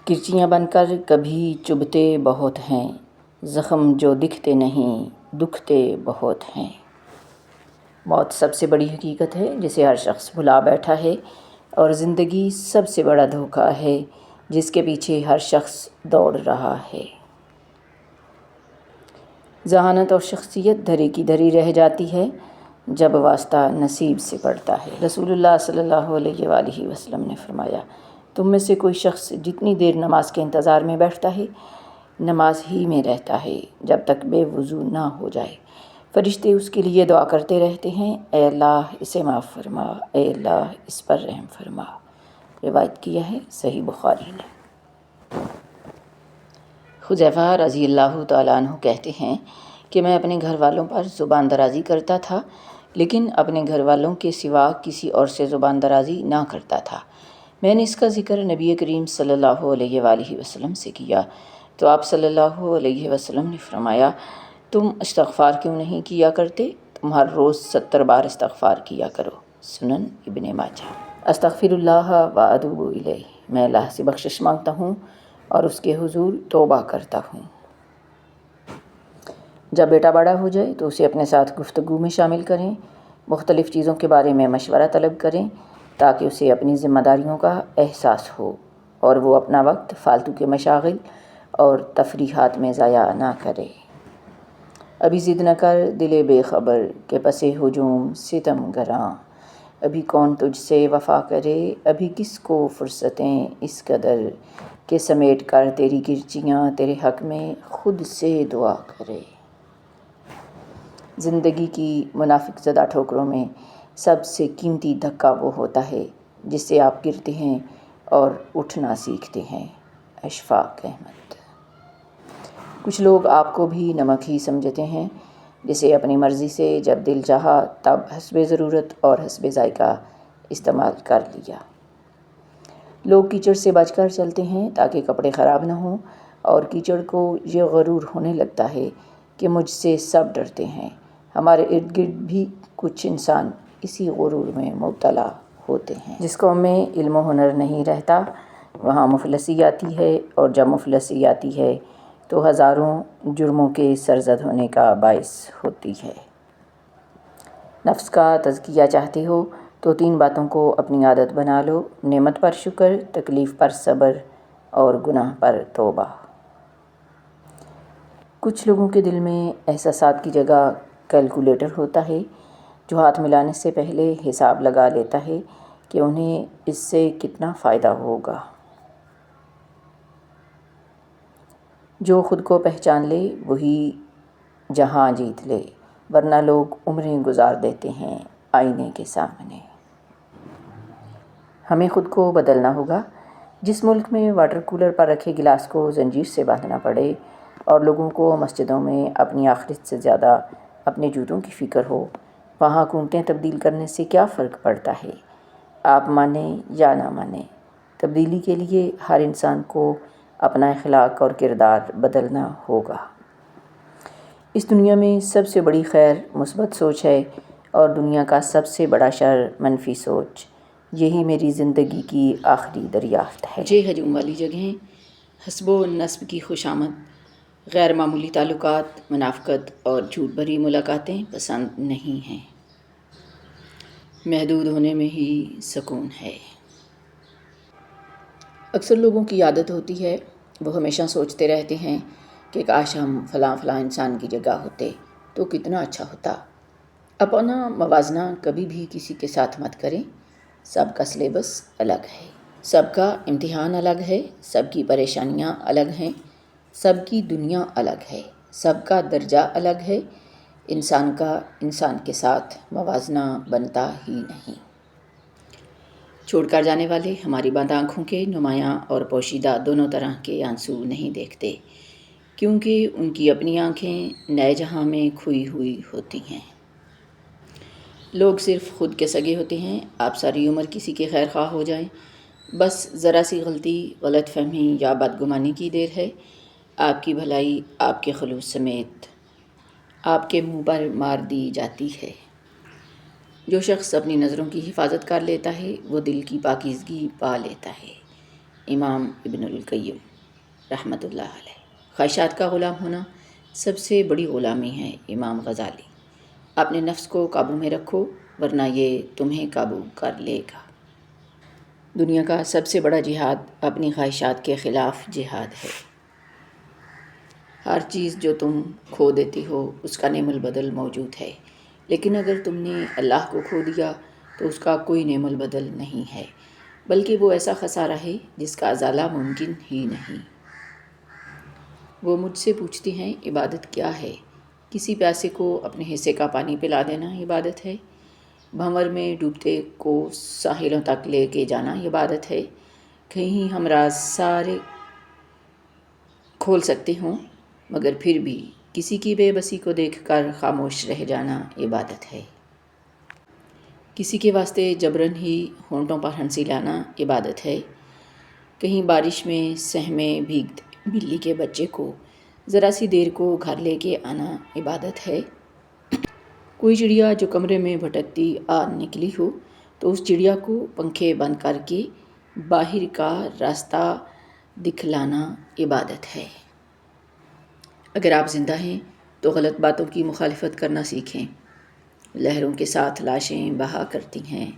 کرچیاں بن کر کبھی چبھتے بہت ہیں، زخم جو دکھتے نہیں دکھتے بہت ہیں۔ موت سب سے بڑی حقیقت ہے جسے ہر شخص بھلا بیٹھا ہے، اور زندگی سب سے بڑا دھوکہ ہے جس کے پیچھے ہر شخص دوڑ رہا ہے۔ ذہانت اور شخصیت دھرے کی دھری رہ جاتی ہے جب واسطہ نصیب سے پڑتا ہے۔ رسول اللہ صلی اللہ علیہ وآلہ وسلم نے فرمایا، تم میں سے کوئی شخص جتنی دیر نماز کے انتظار میں بیٹھتا ہے، نماز ہی میں رہتا ہے جب تک بے وضو نہ ہو جائے۔ فرشتے اس کے لیے دعا کرتے رہتے ہیں، اے اللہ اسے معاف فرما، اے اللہ اس پر رحم فرما۔ روایت کیا ہے صحیح بخاری نے۔ حذیفہ رضی اللہ تعالیٰ عنہ کہتے ہیں کہ میں اپنے گھر والوں پر زبان درازی کرتا تھا، لیکن اپنے گھر والوں کے سوا کسی اور سے زبان درازی نہ کرتا تھا۔ میں نے اس کا ذکر نبی کریم صلی اللہ علیہ وآلہ وسلم سے کیا تو آپ صلی اللہ علیہ وسلم نے فرمایا، تم استغفار کیوں نہیں کیا کرتے؟ تم ہر روز 70 بار استغفار کیا کرو۔ سنن ابن ماجہ۔ استغفر اللہ و اتوب الیہ، میں اللہ سے بخشش مانگتا ہوں اور اس کے حضور توبہ کرتا ہوں۔ جب بیٹا بڑا ہو جائے تو اسے اپنے ساتھ گفتگو میں شامل کریں، مختلف چیزوں کے بارے میں مشورہ طلب کریں تاکہ اسے اپنی ذمہ داریوں کا احساس ہو اور وہ اپنا وقت فالتو کے مشاغل اور تفریحات میں ضائع نہ کرے۔ ابھی ضد نہ کر دل بے خبر کہ پس ہجوم ستم گراں، ابھی کون تجھ سے وفا کرے، ابھی کس کو فرصتیں اس قدر کہ سمیٹ کر تیری کرچیاں تیرے حق میں خود سے دعا کرے۔ زندگی کی منافق زدہ ٹھوکروں میں سب سے قیمتی دھکا وہ ہوتا ہے جس سے آپ گرتے ہیں اور اٹھنا سیکھتے ہیں۔ اشفاق احمد۔ کچھ لوگ آپ کو بھی نمک ہی سمجھتے ہیں جسے اپنی مرضی سے جب دل چاہا تب حسب ضرورت اور حسب ذائقہ استعمال کر لیا۔ لوگ کیچڑ سے بچ کر چلتے ہیں تاکہ کپڑے خراب نہ ہوں، اور کیچڑ کو یہ غرور ہونے لگتا ہے کہ مجھ سے سب ڈرتے ہیں۔ ہمارے ارد گرد بھی کچھ انسان اسی غرور میں مبتلا ہوتے ہیں۔ جس قوم میں علم و ہنر نہیں رہتا وہاں مفلسی آتی ہے، اور جب مفلسی آتی ہے تو ہزاروں جرموں کے سرزد ہونے کا باعث ہوتی ہے۔ نفس کا تزکیہ چاہتے ہو تو 3 باتوں کو اپنی عادت بنا لو: نعمت پر شکر، تکلیف پر صبر اور گناہ پر توبہ۔ کچھ لوگوں کے دل میں احساسات کی جگہ کیلکولیٹر ہوتا ہے جو ہاتھ ملانے سے پہلے حساب لگا لیتا ہے کہ انہیں اس سے کتنا فائدہ ہوگا۔ جو خود کو پہچان لے وہی جہاں جیت لے، ورنہ لوگ عمریں گزار دیتے ہیں آئینے کے سامنے۔ ہمیں خود کو بدلنا ہوگا۔ جس ملک میں واٹر کولر پر رکھے گلاس کو زنجیر سے باندھنا پڑے اور لوگوں کو مسجدوں میں اپنی آخرت سے زیادہ اپنے جوتوں کی فکر ہو، وہاں حکومتیں تبدیل کرنے سے کیا فرق پڑتا ہے؟ آپ مانیں یا نہ مانیں، تبدیلی کے لیے ہر انسان کو اپنا اخلاق اور کردار بدلنا ہوگا۔ اس دنیا میں سب سے بڑی خیر مثبت سوچ ہے، اور دنیا کا سب سے بڑا شر منفی سوچ۔ یہی میری زندگی کی آخری دریافت ہے۔ مجھے ہجوم والی جگہیں، حسب و نسب کی خوشامد، غیر معمولی تعلقات، منافقت اور جھوٹ بھری ملاقاتیں پسند نہیں ہیں۔ محدود ہونے میں ہی سکون ہے۔ اکثر لوگوں کی عادت ہوتی ہے، وہ ہمیشہ سوچتے رہتے ہیں کہ کاش ہم فلاں انسان کی جگہ ہوتے تو کتنا اچھا ہوتا۔ اپنا موازنہ کبھی بھی کسی کے ساتھ مت کریں۔ سب کا سلیبس الگ ہے، سب کا امتحان الگ ہے، سب کی پریشانیاں الگ ہیں، سب کی دنیا الگ ہے، سب کا درجہ الگ ہے۔ انسان کا انسان کے ساتھ موازنہ بنتا ہی نہیں۔ چھوڑ کر جانے والے ہماری بند آنکھوں کے نمایاں اور پوشیدہ دونوں طرح کے آنسو نہیں دیکھتے، کیونکہ ان کی اپنی آنکھیں نئے جہاں میں کھوئی ہوئی ہوتی ہیں۔ لوگ صرف خود کے سگے ہوتے ہیں۔ آپ ساری عمر کسی کے خیر خواہ ہو جائیں، بس ذرا سی غلطی، غلط فہمی یا بدگمانی کی دیر ہے، آپ کی بھلائی آپ کے خلوص سمیت آپ کے منہ پر مار دی جاتی ہے۔ جو شخص اپنی نظروں کی حفاظت کر لیتا ہے وہ دل کی پاکیزگی پا لیتا ہے۔ امام ابن القیم رحمۃ اللہ علیہ۔ خواہشات کا غلام ہونا سب سے بڑی غلامی ہے۔ امام غزالی۔ اپنے نفس کو قابو میں رکھو ورنہ یہ تمہیں قابو کر لے گا۔ دنیا کا سب سے بڑا جہاد اپنی خواہشات کے خلاف جہاد ہے۔ ہر چیز جو تم کھو دیتی ہو اس کا نعم البدل موجود ہے، لیکن اگر تم نے اللہ کو کھو دیا تو اس کا کوئی نعم البدل نہیں ہے، بلکہ وہ ایسا خسارہ ہے جس کا ازالہ ممکن ہی نہیں۔ وہ مجھ سے پوچھتی ہیں عبادت کیا ہے؟ کسی پیاسے کو اپنے حصے کا پانی پلا دینا عبادت ہے؟ بھنور میں ڈوبتے کو ساحلوں تک لے کے جانا عبادت ہے؟ کہیں ہم راز سارے کھول سکتے ہوں مگر پھر بھی کسی کی بے بسی کو دیکھ کر خاموش رہ جانا عبادت ہے۔ کسی کے واسطے جبراً ہی ہونٹوں پر ہنسی لانا عبادت ہے۔ کہیں بارش میں سہمے بھیگتے بلی کے بچے کو ذرا سی دیر کو گھر لے کے آنا عبادت ہے۔ کوئی چڑیا جو کمرے میں بھٹکتی آ نکلی ہو تو اس چڑیا کو پنکھے بند کر کے باہر کا راستہ دکھلانا عبادت ہے۔ اگر آپ زندہ ہیں تو غلط باتوں کی مخالفت کرنا سیکھیں۔ لہروں کے ساتھ لاشیں بہا کرتی ہیں،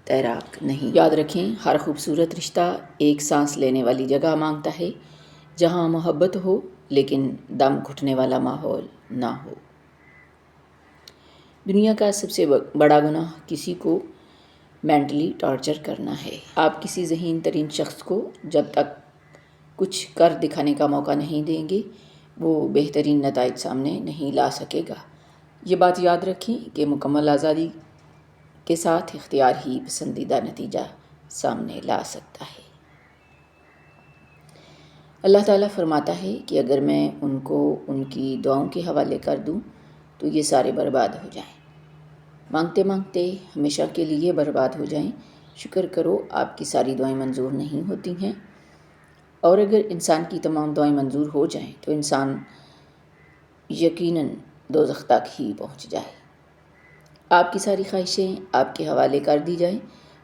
تیراک نہیں۔ یاد رکھیں ہر خوبصورت رشتہ ایک سانس لینے والی جگہ مانگتا ہے جہاں محبت ہو لیکن دم گھٹنے والا ماحول نہ ہو۔ دنیا کا سب سے بڑا گناہ کسی کو مینٹلی ٹارچر کرنا ہے۔ آپ کسی ذہین ترین شخص کو جب تک کچھ کر دکھانے کا موقع نہیں دیں گے وہ بہترین نتائج سامنے نہیں لا سکے گا۔ یہ بات یاد رکھیں کہ مکمل آزادی کے ساتھ اختیار ہی پسندیدہ نتیجہ سامنے لا سکتا ہے۔ اللہ تعالیٰ فرماتا ہے کہ اگر میں ان کو ان کی دعاؤں کے حوالے کر دوں تو یہ سارے برباد ہو جائیں، مانگتے مانگتے ہمیشہ کے لیے برباد ہو جائیں۔ شکر کرو آپ کی ساری دعائیں منظور نہیں ہوتی ہیں، اور اگر انسان کی تمام دعائیں منظور ہو جائیں تو انسان یقیناً دوزخ تک ہی پہنچ جائے۔ آپ کی ساری خواہشیں آپ کے حوالے کر دی جائیں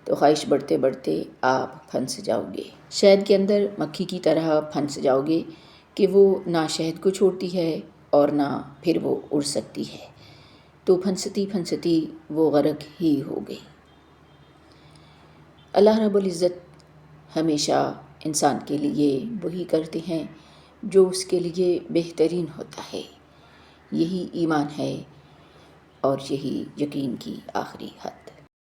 تو خواہش بڑھتے بڑھتے آپ پھنس جاؤ گے، شہد کے اندر مکھی کی طرح پھنس جاؤ گے کہ وہ نہ شہد کو چھوڑتی ہے اور نہ پھر وہ اڑ سکتی ہے، تو پھنستی پھنستی وہ غرق ہی ہو گئی۔ اللہ رب العزت ہمیشہ انسان کے لیے وہی کرتے ہیں جو اس کے لیے بہترین ہوتا ہے۔ یہی ایمان ہے اور یہی یقین کی آخری حد۔